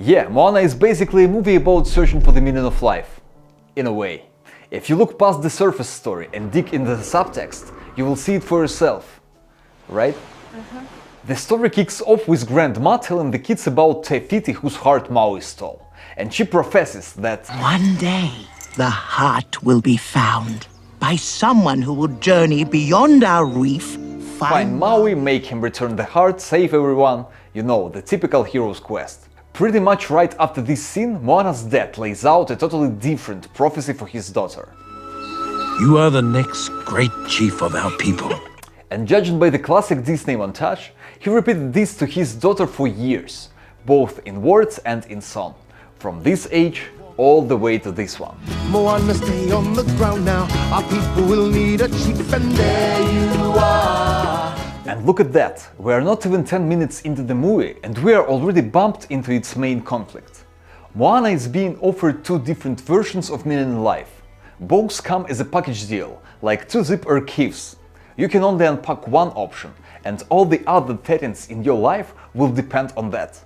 Yeah, Moana is basically a movie about searching for the meaning of life. In a way. If you look past the surface story and dig into the subtext, you will see it for yourself. Right? The story kicks off with Grandma telling the kids about Te Fiti whose heart Maui stole. And she professes that one day the heart will be found by someone who will journey beyond our reef, find Maui, make him return the heart, save everyone, you know, the typical hero's quest. Pretty much right after this scene, Moana's dad lays out a totally different prophecy for his daughter. You are the next great chief of our people. And judging by the classic Disney montage, he repeated this to his daughter for years, both in words and in song, from this age all the way to this one. Moana, stay on the ground now. Our people will need a chief, and there you are. And look at that, we are not even 10 minutes into the movie and we are already bumped into its main conflict. Moana is being offered two different versions of meaning in life. Both come as a package deal, like two zipper keys. You can only unpack one option, and all the other settings in your life will depend on that.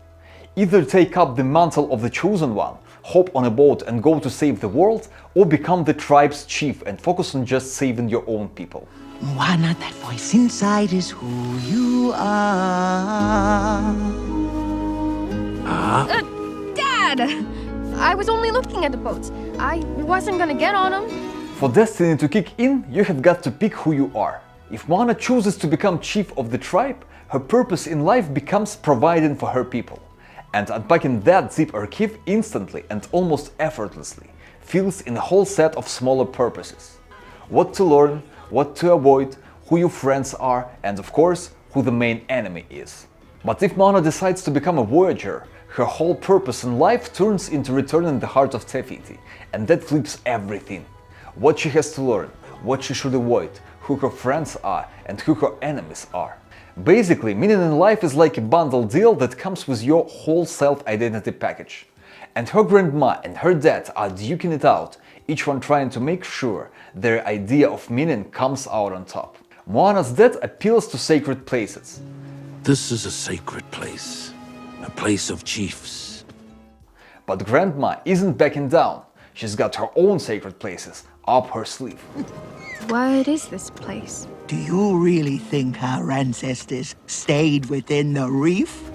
Either take up the mantle of the chosen one, hop on a boat and go to save the world, or become the tribe's chief and focus on just saving your own people. Moana, that voice inside is who you are. Dad! I was only looking at the boats. I wasn't gonna get on them. For destiny to kick in, you have got to pick who you are. If Moana chooses to become chief of the tribe, her purpose in life becomes providing for her people. And unpacking that zipper key instantly and almost effortlessly fills in a whole set of smaller purposes. What to learn, what to avoid, who your friends are, and of course, who the main enemy is. But if Moana decides to become a voyager, her whole purpose in life turns into returning the heart of Te Fiti, and that flips everything. What she has to learn, what she should avoid, who her friends are, and who her enemies are. Basically, meaning in life is like a bundle deal that comes with your whole self-identity package. And her grandma and her dad are duking it out, each one trying to make sure their idea of meaning comes out on top. Moana's dad appeals to sacred places. This is a sacred place, a place of chiefs. But Grandma isn't backing down. She's got her own sacred places up her sleeve. What is this place? Do you really think our ancestors stayed within the reef?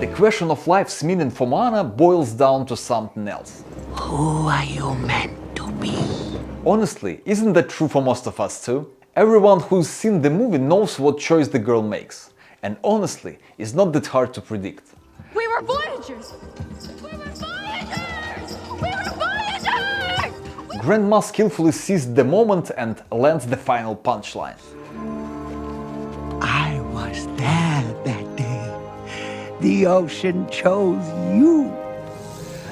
The question of life's meaning for Moana boils down to something else. Who are you meant to be? Honestly, isn't that true for most of us too? Everyone who's seen the movie knows what choice the girl makes. And honestly, it's not that hard to predict. We were voyagers! We were voyagers! We were voyagers! Grandma skillfully seized the moment and lands the final punchline. I was there that day. The ocean chose you.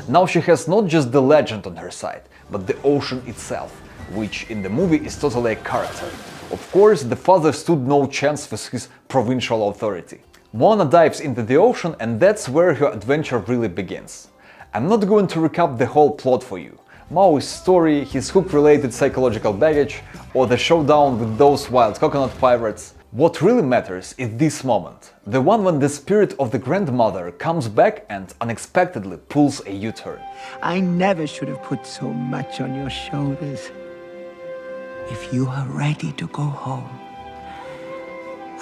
Now she has not just the legend on her side, but the ocean itself, which in the movie is totally a character. Of course, the father stood no chance with his provincial authority. Moana dives into the ocean, and that's where her adventure really begins. I'm not going to recap the whole plot for you. Maui's story, his hook-related psychological baggage, or the showdown with those wild coconut pirates. What really matters is this moment, the one when the spirit of the grandmother comes back and unexpectedly pulls a U-turn. I never should have put so much on your shoulders. If you are ready to go home,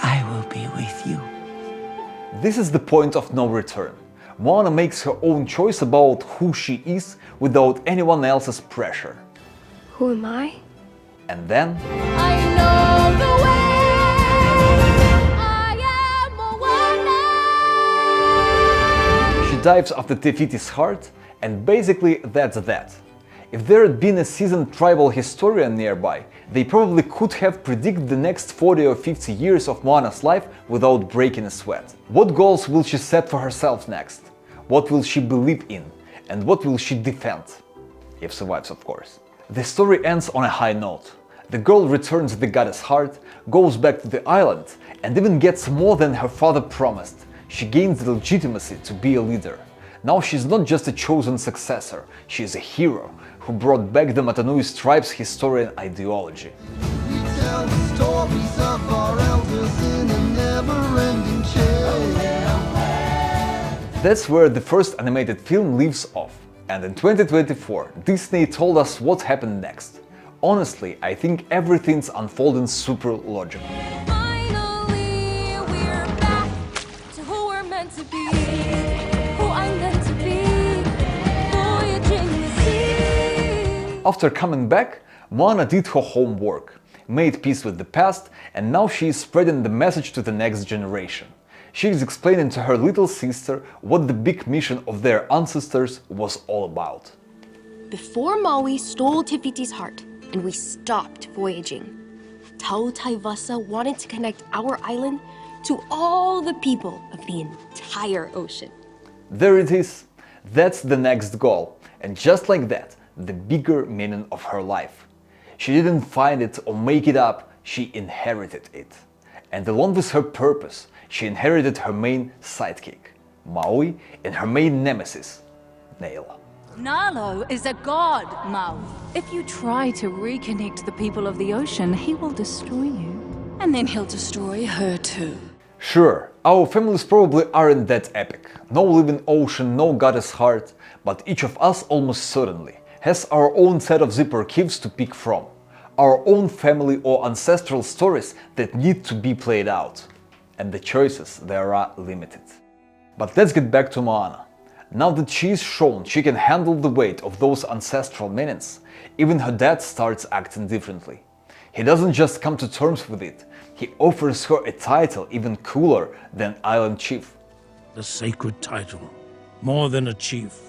I will be with you. This is the point of no return. Moana makes her own choice about who she is without anyone else's pressure. Who am I? And then I know the way. she dives after Te Fiti's heart, and basically that's that. If there had been a seasoned tribal historian nearby, they probably could have predicted the next 40 or 50 years of Moana's life without breaking a sweat. What goals will she set for herself next? What will she believe in? And what will she defend? If survives, of course. The story ends on a high note. The girl returns the goddess heart, goes back to the island, and even gets more than her father promised. She gains the legitimacy to be a leader. Now she's not just a chosen successor, she is a hero who brought back the Matanui's tribe's historian ideology. We tell the stories of our elders in a never-ending chain. that's where the first animated film leaves off. And in 2024, Disney told us what happened next. Honestly, I think everything's unfolding super logical. Finally, we're back to who we're meant to be, who I'm meant to be, voyaging the sea. After coming back, Moana did her homework, made peace with the past, and now she is spreading the message to the next generation. She is explaining to her little sister what the big mission of their ancestors was all about. Before Maui stole Te Fiti's heart and we stopped voyaging, 𝐃𝐨𝐧'𝐿 wanted to connect our island to all the people of the entire ocean. There it is. That's the next goal. And just like that, the bigger meaning of her life. She didn't find it or make it up, she inherited it. And along with her purpose, she inherited her main sidekick, Maui, and her main nemesis, Nala. Nalo is a god, Mau. If you try to reconnect the people of the ocean, he will destroy you. And then he'll destroy her too. Sure, our families probably aren't that epic. No living ocean, no goddess heart, but each of us almost certainly has our own set of 𝐸𝐵𝐾𝐿s to pick from. Our own family or ancestral stories that need to be played out. And the choices there are limited. But let's get back to Moana. Now that she is shown she can handle the weight of those ancestral meanings, even her dad starts acting differently. He doesn't just come to terms with it, he offers her a title even cooler than Island Chief. The sacred title, more than a chief,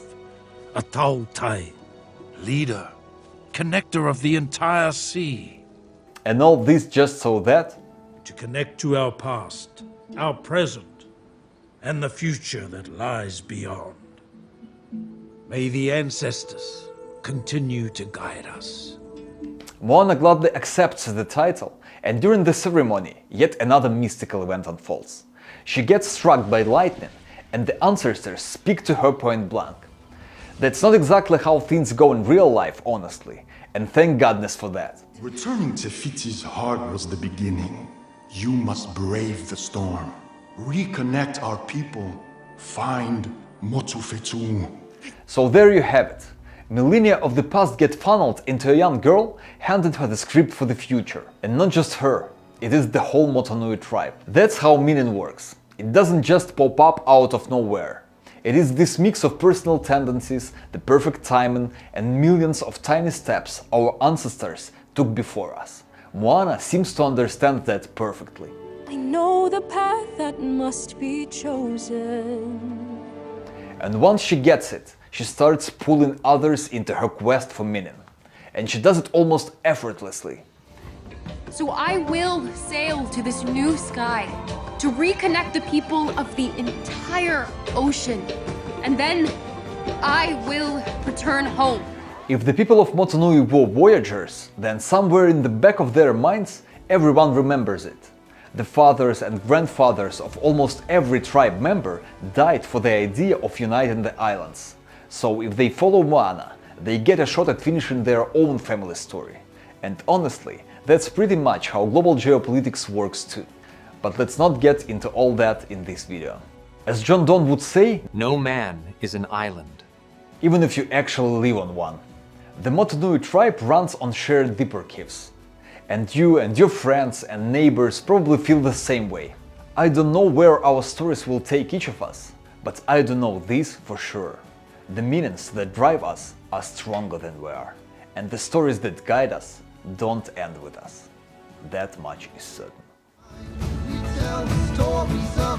a 𝐴𝐴𝐻𝐿, leader, connector of the entire sea. And all this just so that To connect to our past, our present, and the future that lies beyond. May the ancestors continue to guide us. Moana gladly accepts the title, and during the ceremony, yet another mystical event unfolds. She gets struck by lightning, and the ancestors speak to her point blank. That's not exactly how things go in real life, honestly, and thank goodness for that. Returning to Fiti's heart was the beginning. You must brave the storm, reconnect our people, find Motufetu. So there you have it. Millennia of the past get funneled into a young girl, handed her the script for the future. And not just her, it is the whole Motunui tribe. That's how meaning works. It doesn't just pop up out of nowhere. It is this mix of personal tendencies, the perfect timing, and millions of tiny steps our ancestors took before us. Moana seems to understand that perfectly. I know the path that must be chosen. And once she gets it, she starts pulling others into her quest for meaning. And she does it almost effortlessly. So I will sail to this new sky to reconnect the people of the entire ocean. And then I will return home. If the people of Motunui were voyagers, then somewhere in the back of their minds, everyone remembers it. The fathers and grandfathers of almost every tribe member died for the idea of uniting the islands. So if they follow Moana, they get a shot at finishing their own family story. And honestly, that's pretty much how global geopolitics works too. But let's not get into all that in this video. As John Donne would say, no man is an island. Even if you actually live on one. The Motunui tribe runs on shared 𝐸𝐵𝐾𝐿s. And you and your friends and neighbors probably feel the same way. I don't know where our stories will take each of us, but I do know this for sure. The meanings that drive us are stronger than we are, and the stories that guide us don't end with us. That much is certain. We tell the stories of